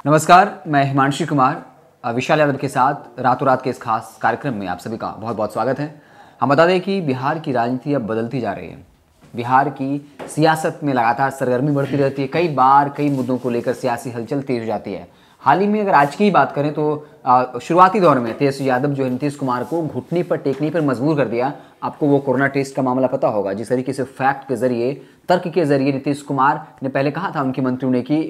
नमस्कार, मैं हिमांशु कुमार विशाल यादव के साथ रातों रात के इस खास कार्यक्रम में आप सभी का बहुत बहुत स्वागत है। हम बता दें कि बिहार की राजनीति अब बदलती जा रही है। बिहार की सियासत में लगातार सरगर्मी बढ़ती रहती है। कई बार कई मुद्दों को लेकर सियासी हलचल तेज हो जाती है। हाल ही में अगर आज की ही बात करें तो शुरुआती दौर में तेजस्वी यादव जो है नीतीश कुमार को घुटने पर टेकने पर मजबूर कर दिया। आपको वो कोरोना टेस्ट का मामला पता होगा, जिस तरीके से फैक्ट के जरिए, तर्क के जरिए नीतीश कुमार ने पहले कहा था उनके मंत्रियों ने कि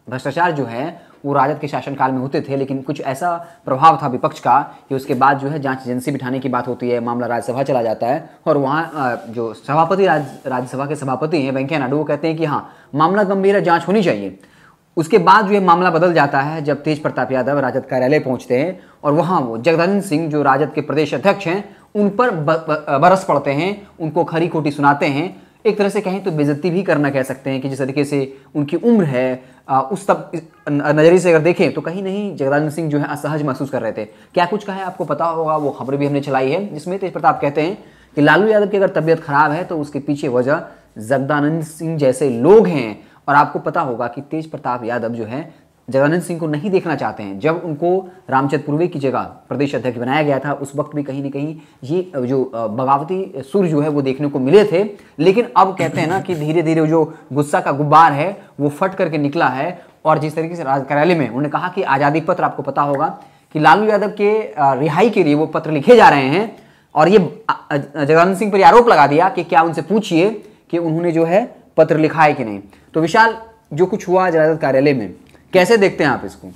भ्रष्टाचार जो है वो राजद के शासनकाल में होते थे, लेकिन कुछ ऐसा प्रभाव था विपक्ष का कि उसके बाद जो है जांच एजेंसी बिठाने की बात होती है, मामला राज्यसभा चला जाता है और वहाँ जो सभापति राज्यसभा के सभापति हैं वेंकैया नायडू, वो कहते हैं कि हाँ मामला गंभीर है, जांच होनी चाहिए। उसके बाद जो है मामला बदल जाता है जब तेज प्रताप यादव राजद कार्यालय पहुंचते हैं और वहाँ वो जगदानंद सिंह जो राजद के प्रदेश अध्यक्ष हैं उन पर बरस पड़ते हैं, उनको खरी खोटी सुनाते हैं। एक तरह से कहें तो बेइज्जती भी करना कह सकते हैं कि जिस तरीके से उनकी उम्र है उस तब नज़रिए से अगर देखें तो कहीं नहीं जगदानंद सिंह जो है असहज महसूस कर रहे थे। क्या कुछ कहा है आपको पता होगा, वो खबरें भी हमने चलाई है जिसमें तेज प्रताप कहते हैं कि लालू यादव की अगर तबीयत खराब है तो उसके पीछे वजह जगदानंद सिंह जैसे लोग हैं। और आपको पता होगा कि तेज प्रताप यादव जो है जगदानंद सिंह को नहीं देखना चाहते हैं। जब उनको रामचंद्र पूर्वे की जगह प्रदेश अध्यक्ष बनाया गया था उस वक्त भी कहीं ना कहीं ये जो बगावती सुर जो है वो देखने को मिले थे, लेकिन अब कहते हैं ना कि धीरे धीरे जो गुस्सा का गुब्बार है वो फट करके निकला है। और जिस तरीके से राज कार्यालय में उन्होंने कहा कि आज़ादी पत्र, आपको पता होगा कि लालू यादव के रिहाई के लिए वो पत्र लिखे जा रहे हैं और ये जगदानंद सिंह पर आरोप लगा दिया कि क्या उनसे पूछिए कि उन्होंने जो है पत्र लिखा है कि नहीं। तो विशाल, जो कुछ हुआ राजद कार्यालय में, कैसे देखते हैं आप इसको?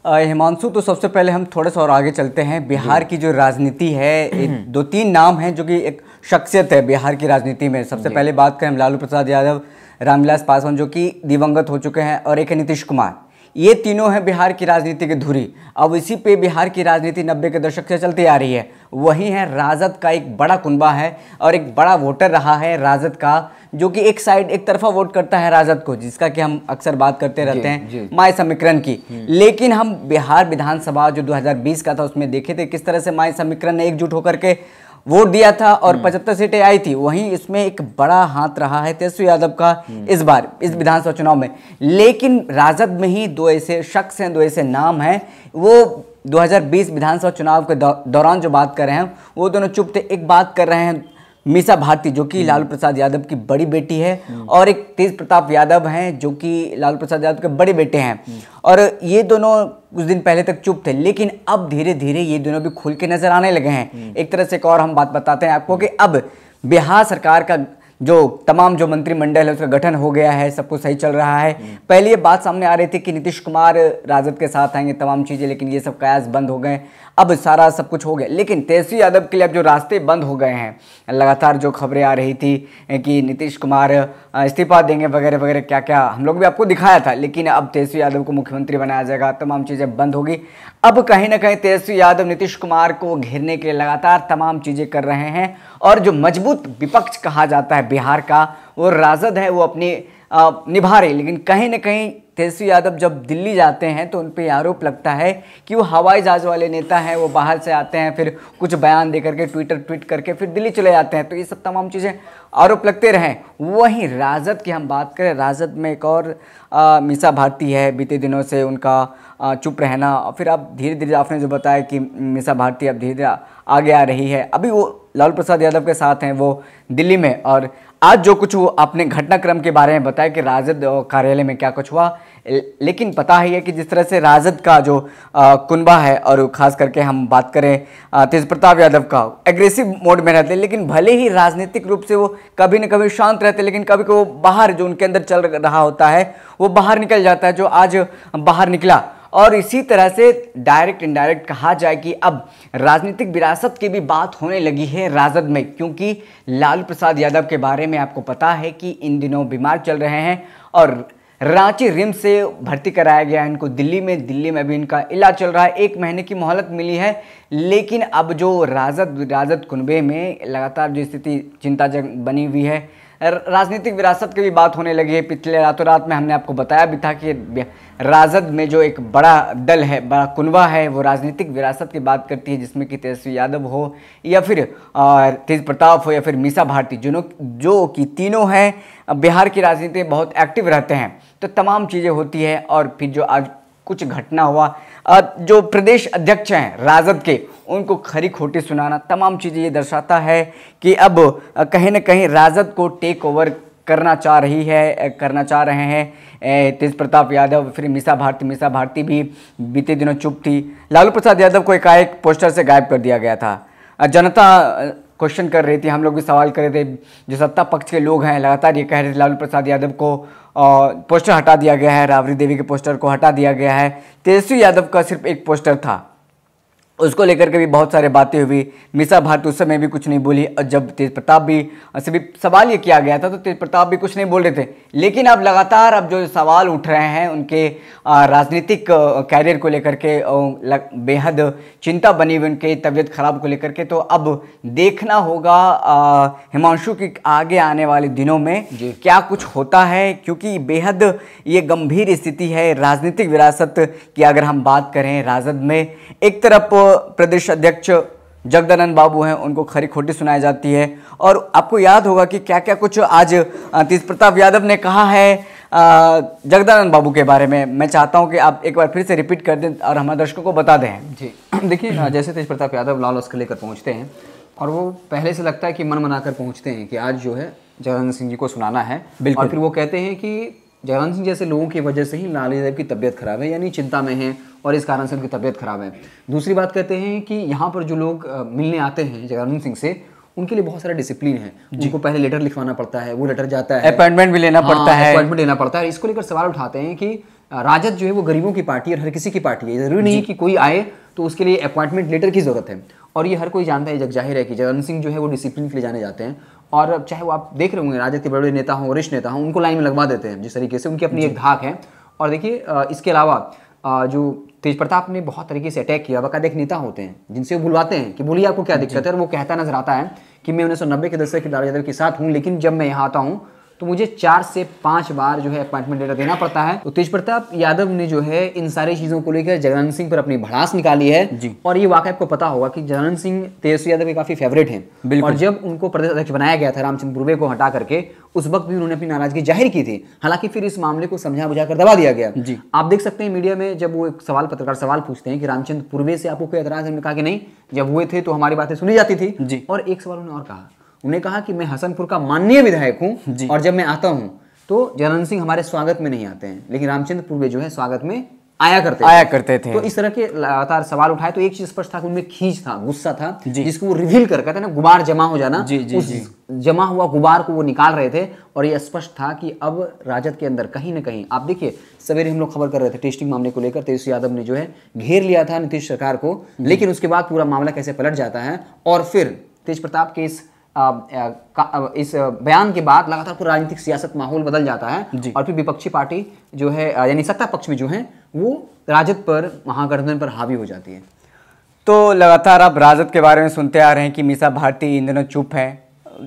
हिमांशु, तो सबसे पहले हम थोड़े सा और आगे चलते हैं। बिहार की जो राजनीति है, दो तीन नाम हैं जो कि एक शख्सियत है बिहार की राजनीति में। सबसे पहले बात करें लालू प्रसाद यादव, रामविलास पासवान जो कि दिवंगत हो चुके हैं, और एक है नीतीश कुमार। ये तीनों हैं बिहार की राजनीति की धुरी। अब इसी पे बिहार की राजनीति 90 के दशक से चलती आ रही है। वही है राजद का एक बड़ा कुनबा है और एक बड़ा वोटर रहा है राजद का, जो कि एक तरफा वोट करता है राजद को, जिसका कि हम अक्सर बात करते रहते हैं माय समीकरण की। लेकिन हम बिहार विधानसभा जो 2020 का था उसमें देखे थे किस तरह से माय समीकरण ने एकजुट होकर के वोट दिया था और 75 सीटें आई थी। वहीं इसमें एक बड़ा हाथ रहा है तेजस्वी यादव का इस बार इस विधानसभा चुनाव में। लेकिन राजद में ही दो ऐसे शख्स हैं, दो ऐसे नाम हैं, वो 2020 विधानसभा चुनाव के दौरान जो बात कर रहे हैं वो दोनों चुप थे। एक बात कर रहे हैं मीसा भारती, जो कि लालू प्रसाद यादव की बड़ी बेटी है, और एक तेज प्रताप यादव हैं जो कि लालू प्रसाद यादव के बड़े बेटे हैं। और ये दोनों कुछ दिन पहले तक चुप थे, लेकिन अब धीरे धीरे ये दोनों भी खुल के नजर आने लगे हैं। एक तरह से एक और हम बात बताते हैं आपको कि अब बिहार सरकार का जो तमाम जो मंत्रिमंडल है उसका गठन हो गया है, सब कुछ सही चल रहा है। पहले ये बात सामने आ रही थी कि नीतीश कुमार राजद के साथ आएंगे, तमाम चीज़ें, लेकिन ये सब कयास बंद हो गए। अब सारा सब कुछ हो गया, लेकिन तेजस्वी यादव के लिए अब जो रास्ते बंद हो गए हैं, लगातार जो खबरें आ रही थी कि नीतीश कुमार इस्तीफा देंगे वगैरह वगैरह, क्या क्या हम लोग भी आपको दिखाया था, लेकिन अब तेजस्वी यादव को मुख्यमंत्री बनाया जाएगा, तमाम चीज़ें बंद होगी। अब कहीं ना कहीं तेजस्वी यादव नीतीश कुमार को घेरने के लिए लगातार तमाम चीज़ें कर रहे हैं। और जो मजबूत विपक्ष कहा जाता है बिहार का, वो राजद है, वो अपनी निभा रही। लेकिन कहीं ना कहीं तेजस्वी यादव जब दिल्ली जाते हैं तो उन पे आरोप लगता है कि वो हवाई जहाज वाले नेता हैं, वो बाहर से आते हैं, फिर कुछ बयान दे करके ट्वीट करके फिर दिल्ली चले जाते हैं। तो ये सब तमाम चीज़ें आरोप लगते रहे। वहीं राजद की हम बात करें, राजद में एक और मीसा भारती है, बीते दिनों से उनका चुप रहना, और फिर अब धीरे धीरे आपने जो बताया कि मीसा भारती अब धीरे धीरे आगे आ रही है। अभी वो लालू प्रसाद यादव के साथ हैं वो दिल्ली में। और आज जो कुछ वो अपने घटनाक्रम के बारे में बताया कि राजद कार्यालय में क्या कुछ हुआ, लेकिन पता ही है कि जिस तरह से राजद का जो कुनबा है, और खास करके हम बात करें तेज प्रताप यादव का, एग्रेसिव मोड में रहते हैं। लेकिन भले ही राजनीतिक रूप से वो कभी न कभी शांत रहते, लेकिन कभी कभी वो बाहर जो उनके अंदर चल रहा होता है वो बाहर निकल जाता है, जो आज बाहर निकला। और इसी तरह से डायरेक्ट इनडायरेक्ट कहा जाए कि अब राजनीतिक विरासत की भी बात होने लगी है राजद में, क्योंकि लालू प्रसाद यादव के बारे में आपको पता है कि इन दिनों बीमार चल रहे हैं और रांची रिम्स से भर्ती कराया गया है इनको दिल्ली में अभी इनका इलाज चल रहा है। 1 महीने की मोहलत मिली है। लेकिन अब जो राजद कुनबे में लगातार जो स्थिति चिंताजनक बनी हुई है, राजनीतिक विरासत की भी बात होने लगी है। पिछले रातों रात में हमने आपको बताया भी था कि राजद में जो एक बड़ा दल है, बड़ा कुनबा है, वो राजनीतिक विरासत की बात करती है, जिसमें कि तेजस्वी यादव हो या फिर तेज प्रताप हो या फिर मीसा भारती, जो कि तीनों हैं बिहार की राजनीति में बहुत एक्टिव रहते हैं। तो तमाम चीज़ें होती है। और फिर जो आज कुछ घटना हुआ, जो प्रदेश अध्यक्ष हैं राजद के, उनको खरी खोटी सुनाना, तमाम चीज़ें ये दर्शाता है कि अब कहीं ना कहीं राजद को टेक ओवर करना चाह रहे हैं तेज प्रताप यादव। फिर मीसा भारती भी बीते दिनों चुप थी। लालू प्रसाद यादव को एकाएक पोस्टर से गायब कर दिया गया था। जनता क्वेश्चन कर रही थी, हम लोग भी सवाल कर रहे थे, जो सत्ता पक्ष के लोग हैं लगातार ये कह रहे थे लालू प्रसाद यादव को पोस्टर हटा दिया गया है, राबड़ी देवी के पोस्टर को हटा दिया गया है, तेजस्वी यादव का सिर्फ एक पोस्टर था, उसको लेकर के भी बहुत सारे बातें हुई। मीसा भारती उस समय भी कुछ नहीं बोली, और जब तेज प्रताप भी से भी सवाल ये किया गया था तो तेज प्रताप भी कुछ नहीं बोल रहे थे। लेकिन अब लगातार अब जो सवाल उठ रहे हैं उनके राजनीतिक कैरियर को लेकर के, बेहद चिंता बनी हुई उनके तबीयत खराब को लेकर के, तो अब देखना होगा हिमांशु की आगे आने वाले दिनों में क्या कुछ होता है, क्योंकि बेहद ये गंभीर स्थिति है राजनीतिक विरासत की। अगर हम बात करें राजद में, एक तरफ प्रदेश अध्यक्ष जगदानंद बाबू हैं, उनको खरी खोटी सुनाई जाती है, और आपको याद होगा कि क्या क्या कुछ आज तेज प्रताप यादव ने कहा है जगदानंद बाबू के बारे में। मैं चाहता हूं कि आप एक बार फिर से रिपीट कर दें और हमारे दर्शकों को बता दें। जी देखिए, जैसे तेज प्रताप यादव लाल उसके लेकर पहुंचते हैं, और वो पहले से लगता है कि मन मनाकर पहुंचते हैं कि आज जो है जगदानंद सिंह जी को सुनाना है, और फिर वो कहते हैं कि जगदानंद सिंह जैसे लोगों की वजह से ही लालू यादव की तबीयत खराब है, यानी चिंता में है और इस कारण से उनकी तबीयत खराब है। दूसरी बात कहते हैं कि यहाँ पर जो लोग मिलने आते हैं जगदानंद सिंह से, उनके लिए बहुत सारा डिसिप्लिन है। उनको पहले लेटर लिखवाना पड़ता है, वो लेटर जाता है, अपॉइंटमेंट भी लेना पड़ता है, अपॉइंटमेंट लेना पड़ता है। इसको लेकर सवाल उठाते हैं कि राजद जो है वो गरीबों की पार्टी है, हर किसी की पार्टी है, जरूरी नहीं कि कोई आए तो उसके लिए अपॉइंटमेंट लेटर की जरूरत है। और ये हर कोई जानता है, जग जाहिर है कि जगदानंद सिंह जो है वो डिसिप्लिन के लिए जाने जाते हैं, और चाहे वो आप देख रहे होंगे राजद के बड़े नेता हों, वरिष्ठ नेता हों, उनको लाइन में लगवा देते हैं जिस तरीके से, उनकी अपनी एक धाक है। और देखिए इसके अलावा जो तेज प्रताप ने बहुत तरीके से अटैक किया, बाकायदा एक नेता होते हैं जिनसे वो बुलवाते हैं कि बोलिए आपको क्या दिक्कत है, और वो कहता नजर आता है कि मैं 1990 के दशक के लालू यादव के साथ हूँ, लेकिन जब मैं यहाँ आता हूँ तो मुझे 4 से 5 बार जो है अपॉइंटमेंट लेटर देना पड़ता है। तो तेज प्रताप यादव ने जो है इन सारी चीज़ों को लेकर जगदानंद सिंह पर अपनी भड़ास निकाली है। और ये वाकई आपको पता होगा कि जगदानंद सिंह तेजस्वी यादव के काफ़ी फेवरेट हैं, और जब उनको प्रदेश अध्यक्ष बनाया गया था रामचंद्र पूर्वे को हटा करके, उस वक्त भी उन्होंने अपनी नाराजगी जाहिर की थी। हालांकि फिर इस मामले को समझा बुझा कर दबा दिया गया। आप देख सकते हैं मीडिया में जब वो एक पत्रकार सवाल पूछते हैं कि रामचंद्र पूर्वे से आपको कोई एतराज है, हमने कहा कि नहीं, जब हुए थे तो हमारी बातें सुनी जाती थी। और एक सवाल उन्होंने और कहा, उन्हें कहा कि मैं हसनपुर का माननीय विधायक हूं, और जब मैं आता हूं तो जगदानंद सिंह हमारे स्वागत में नहीं आते हैं, लेकिन रामचंद्र पूर्वे जो है स्वागत में आया करते थे। तो इस तरह के लगातार सवाल उठाए, तो एक चीज स्पष्ट था कि उनमें खींच था, गुस्सा था, जिसको वो रिवील कर कहते हैं ना, गुबार जमा हो जाना, उस जमा हुआ गुबार को वो निकाल रहे थे। और ये स्पष्ट था कि अब राजद के अंदर कहीं ना कहीं, आप देखिए सवेरे हम लोग खबर कर रहे थे टेस्टिंग मामले को लेकर, तेजस्वी यादव ने जो है घेर लिया था नीतीश सरकार को, लेकिन उसके बाद पूरा मामला कैसे पलट जाता है, और फिर तेज प्रताप के इस बयान के बाद लगातार पूरा राजनीतिक सियासत माहौल बदल जाता है, और फिर विपक्षी पार्टी जो है यानी सत्ता पक्ष में जो है वो राजद पर, महागठबंधन पर हावी हो जाती है। तो लगातार आप राजद के बारे में सुनते आ रहे हैं कि मीसा भारती इन दिनों चुप है।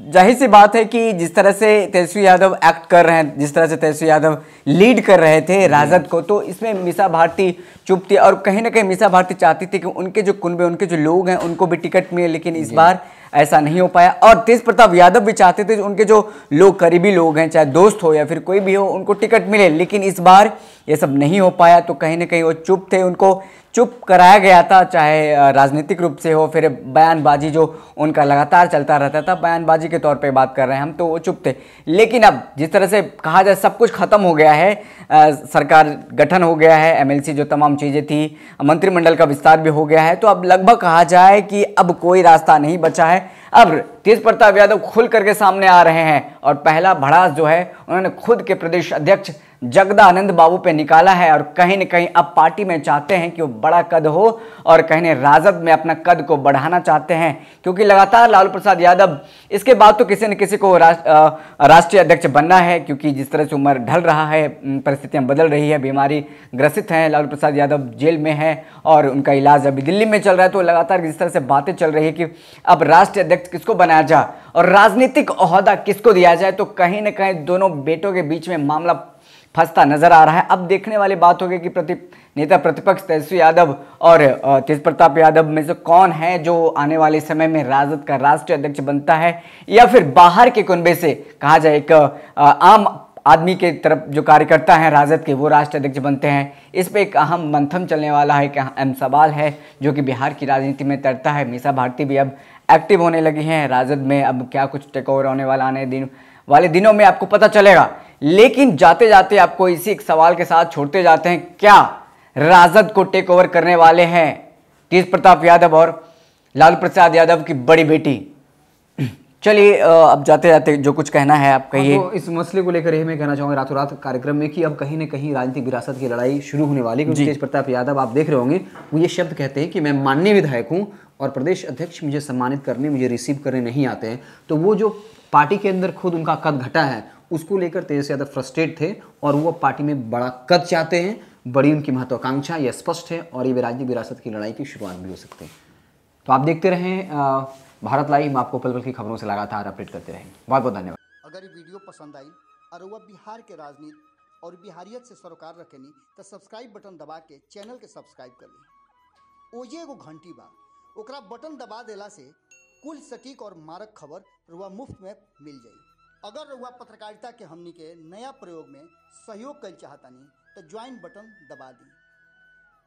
जाहिर सी बात है कि जिस तरह से तेजस्वी यादव एक्ट कर रहे हैं, जिस तरह से तेजस्वी यादव लीड कर रहे थे राजद को, तो इसमें मीसा भारती चुप थी, और कहीं ना कहीं मीसा भारती चाहती थी कि उनके जो कुनबे, उनके जो लोग हैं, उनको भी टिकट मिले, लेकिन इस बार ऐसा नहीं हो पाया। और तेज प्रताप यादव भी चाहते थे उनके जो लोग, करीबी लोग हैं, चाहे दोस्त हो या फिर कोई भी हो, उनको टिकट मिले, लेकिन इस बार ये सब नहीं हो पाया। तो कहीं ना कहीं वो चुप थे, उनको चुप कराया गया था, चाहे राजनीतिक रूप से हो, फिर बयानबाजी जो उनका लगातार चलता रहता था, बयानबाजी के तौर पे बात कर रहे हैं हम, तो वो चुप थे। लेकिन अब जिस तरह से कहा जाए सब कुछ खत्म हो गया है, सरकार गठन हो गया है, एमएलसी जो तमाम चीज़ें थी, मंत्रिमंडल का विस्तार भी हो गया है, तो अब लगभग कहा जाए कि अब कोई रास्ता नहीं बचा है। अब तेज प्रताप यादव खुल करके सामने आ रहे हैं, और पहला भड़ास जो है उन्होंने खुद के प्रदेश अध्यक्ष जगदानंद बाबू पे निकाला है, और कहीं न कहीं अब पार्टी में चाहते हैं कि वो बड़ा कद हो, और कहीं राजद में अपना कद को बढ़ाना चाहते हैं, क्योंकि लगातार लालू प्रसाद यादव, इसके बाद तो किसी न किसी को राष्ट्रीय अध्यक्ष बनना है, क्योंकि जिस तरह से उम्र ढल रहा है, परिस्थितियां बदल रही है, बीमारी ग्रसित हैं, लालू प्रसाद यादव जेल में है और उनका इलाज अभी दिल्ली में चल रहा है। तो लगातार जिस तरह से बातें चल रही है कि अब राष्ट्रीय अध्यक्ष किसको बनाया जाए और राजनीतिक ओहदा किसको दिया जाए, तो कहीं न कहीं दोनों बेटों के बीच में मामला फंसता नजर आ रहा है। अब देखने वाली बात होगी कि नेता प्रतिपक्ष तेजस्वी यादव और तेज प्रताप यादव में से कौन है जो आने वाले समय में राजद का राष्ट्रीय अध्यक्ष बनता है, या फिर बाहर के कुनबे से कहा जाए एक आदमी के तरफ जो कार्यकर्ता हैं राजद के, वो राष्ट्रीय अध्यक्ष बनते हैं। इस पे एक अहम मंथन चलने वाला है, एक अहम सवाल है जो कि बिहार की राजनीति में तैरता है। मीसा भारती भी अब एक्टिव होने लगी हैं राजद में। अब क्या कुछ टेक ओवर होने वाला आने वाले दिनों में आपको पता चलेगा। लेकिन जाते जाते आपको इसी एक सवाल के साथ छोड़ते जाते हैं, क्या राजद को टेक ओवर करने वाले हैं तेज प्रताप यादव और लालू प्रसाद यादव की बड़ी बेटी? चलिए अब जाते जाते जो कुछ कहना है आप कहिए। तो इस मसले को लेकर मैं कहना चाहूँगा रातों रात कार्यक्रम में कि अब कहीं न कहीं राजनीतिक विरासत की लड़ाई शुरू होने वाली है, क्योंकि तेज प्रताप यादव आप देख रहे होंगे वो ये शब्द कहते हैं कि मैं माननीय विधायक हूँ और प्रदेश अध्यक्ष मुझे सम्मानित करने, मुझे रिसीव करने नहीं आते हैं। तो वो जो पार्टी के अंदर खुद उनका कद घटा है उसको लेकर तेज यादव फ्रस्ट्रेट थे और वो पार्टी में बड़ा कद चाहते हैं, बड़ी उनकी महत्वाकांक्षा, यह स्पष्ट है और ये राजनीतिक विरासत की लड़ाई की शुरुआत भी हो सकती है। तो आप देखते रहें भारत लाइव, आपको पल पल की खबरों से लगातार अपडेट करते रहेंगे। बहुत बहुत धन्यवाद। अगर ये वीडियो पसंद आई और वह बिहार के राजनीति और बिहारियत से सरोकार रखेनी तो सब्सक्राइब बटन दबा के चैनल के सब्सक्राइब कर ली। ओजे एगो घंटी बा, ओकरा बटन दबा देला से कुल सटीक और मारक खबर रुआ मुफ्त में मिल जाई। अगर रुआ पत्रकारिता के हमनी के नया प्रयोग में सहयोग कर चाहतानी तो ज्वाइन बटन दबा दी।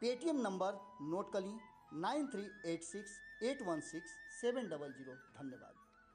पेटीएम नंबर नोट कर ली 9386816700। धन्यवाद।